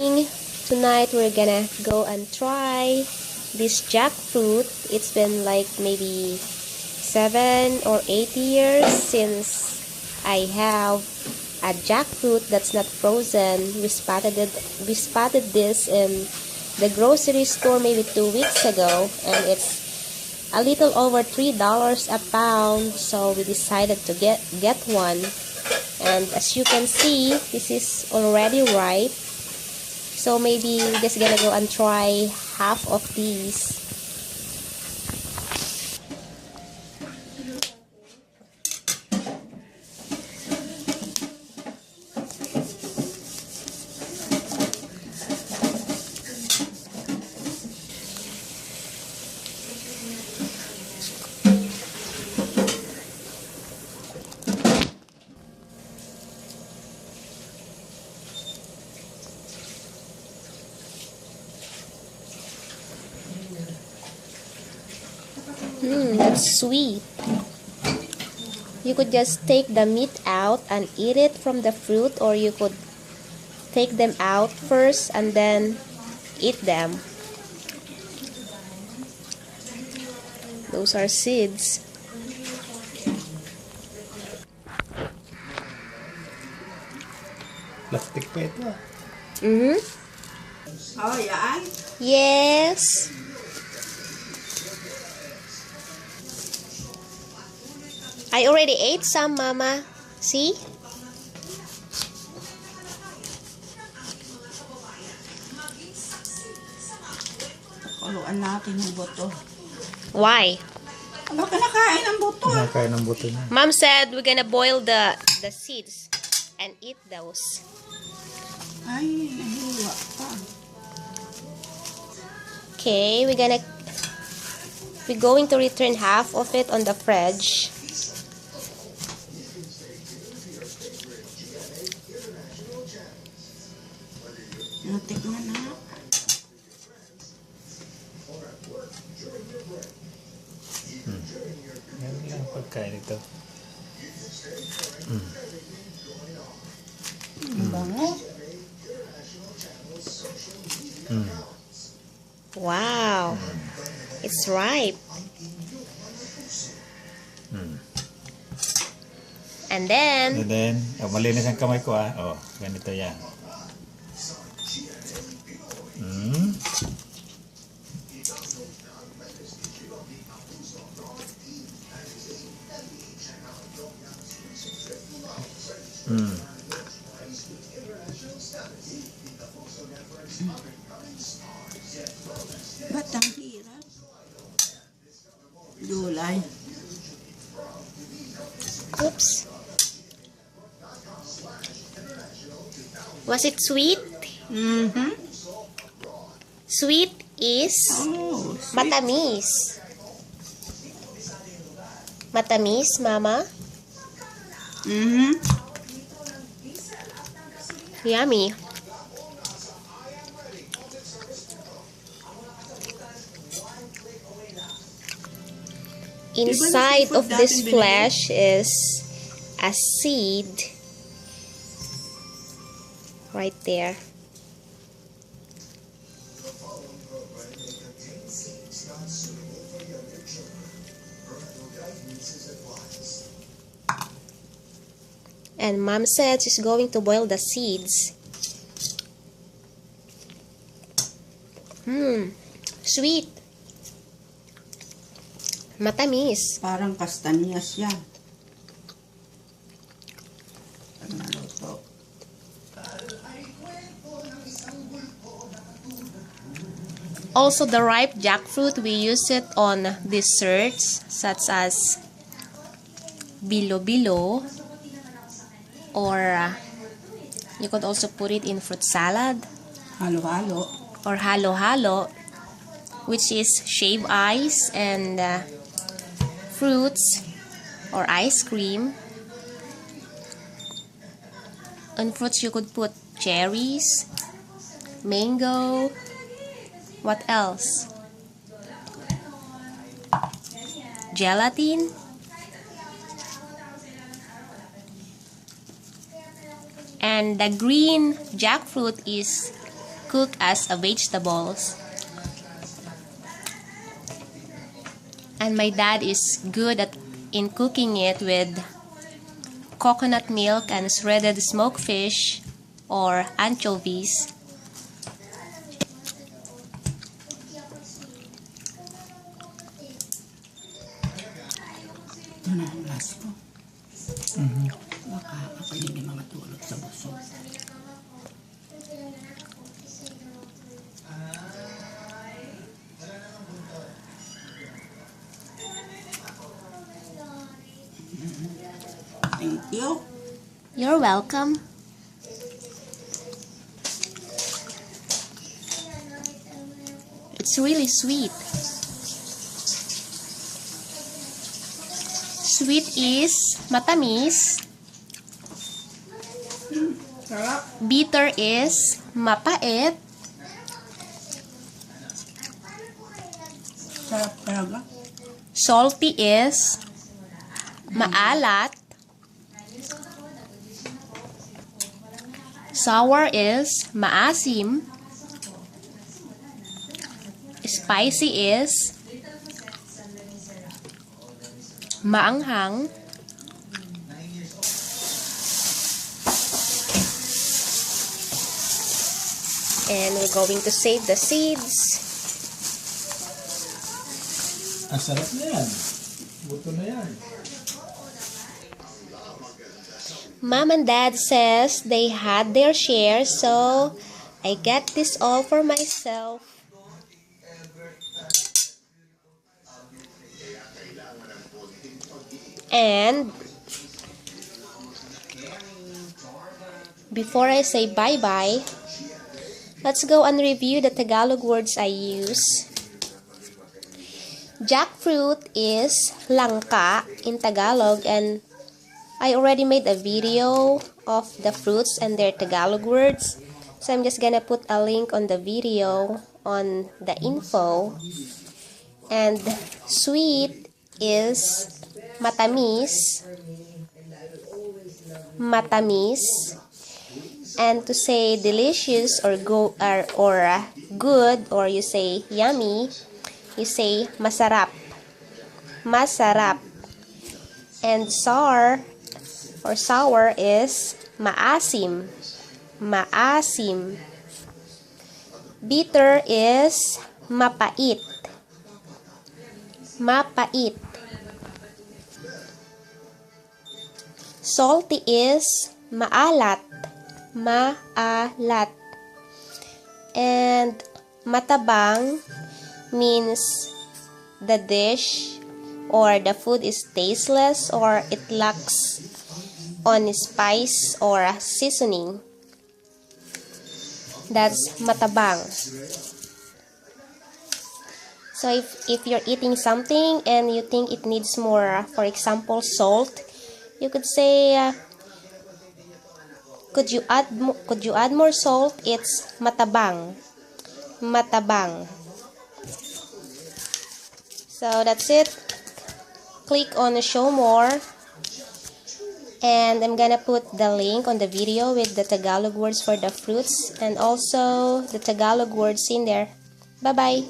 Tonight we're gonna go and try this jackfruit. It's been like maybe 7 or 8 years since I have a jackfruit that's not frozen. We spotted this in the grocery store maybe 2 weeks ago, and it's a little over $3 a pound, so we decided to get one. And as you can see, this is already ripe, so maybe we're just gonna go and try half of these. That's sweet. You could just take the meat out and eat it from the fruit, or you could take them out first and then eat them. Those are seeds. Plastic pa ito. Oh, yan? Yes. I already ate some, Mama. See? Kuluan natin yung buto. Why? Ano ka nakain ang buto? Nakain ng buto niya. Mom said we're gonna boil the seeds and eat those. Ay, nahiwa pa. Okay, we're going to return half of it on the fridge. Natikman na. Yan lang pagkain ito. Bango. Wow. It's ripe. And then, malinis ang kamay ko ah. Oh, ganito yan. Ba't ang hirap? Gulay. oops. Was it sweet? Sweet is Oh, sweet. matamis. Matamis, Mama? Yummy. Inside of this flesh is a seed right there. And Mom said she's going to boil the seeds. Sweet. Matamis. Parang kastanyas yan. Naluto. Also, the ripe jackfruit, we use it on desserts such as bilo-bilo, or you could also put it in fruit salad, Halo-halo. or halo-halo, which is shaved ice and fruits or ice cream. On fruits, you could put cherries, mango, what else? Gelatin. And the green jackfruit is cook as a vegetables. And my dad is good in cooking it with coconut milk and shredded smoked fish or anchovies. Ito na ang last ko. Baka ako hindi makatulog sa busog. Thank you. You're welcome. It's really sweet. Sweet is matamis. Sarap. Bitter is mapait. Sarap talaga. Salty is maalat. Sour is maasim. Spicy is maanghang. And we're going to save the seeds. Ang sarap na yan. Buto na yan. Mom and Dad says they had their share, so I get this all for myself. And before I say bye-bye, let's go and review the Tagalog words I use. Jackfruit is langka in Tagalog, and I already made a video of the fruits and their Tagalog words. So I'm just gonna put a link on the video on the info. And sweet is matamis. Matamis. And to say delicious or good, or you say yummy, you say masarap. Masarap. And sour is maasim. Maasim. Bitter is mapait. Mapait. Salty is maalat. Maalat. And matabang means the dish or the food is tasteless or it lacks on spice or seasoning. That's matabang. So if you're eating something and you think it needs more, for example, salt, you could say, could you add more salt? It's matabang. Matabang. So that's it. Click on show more. And I'm gonna put the link on the video with the Tagalog words for the fruits and also the Tagalog words in there. Bye-bye.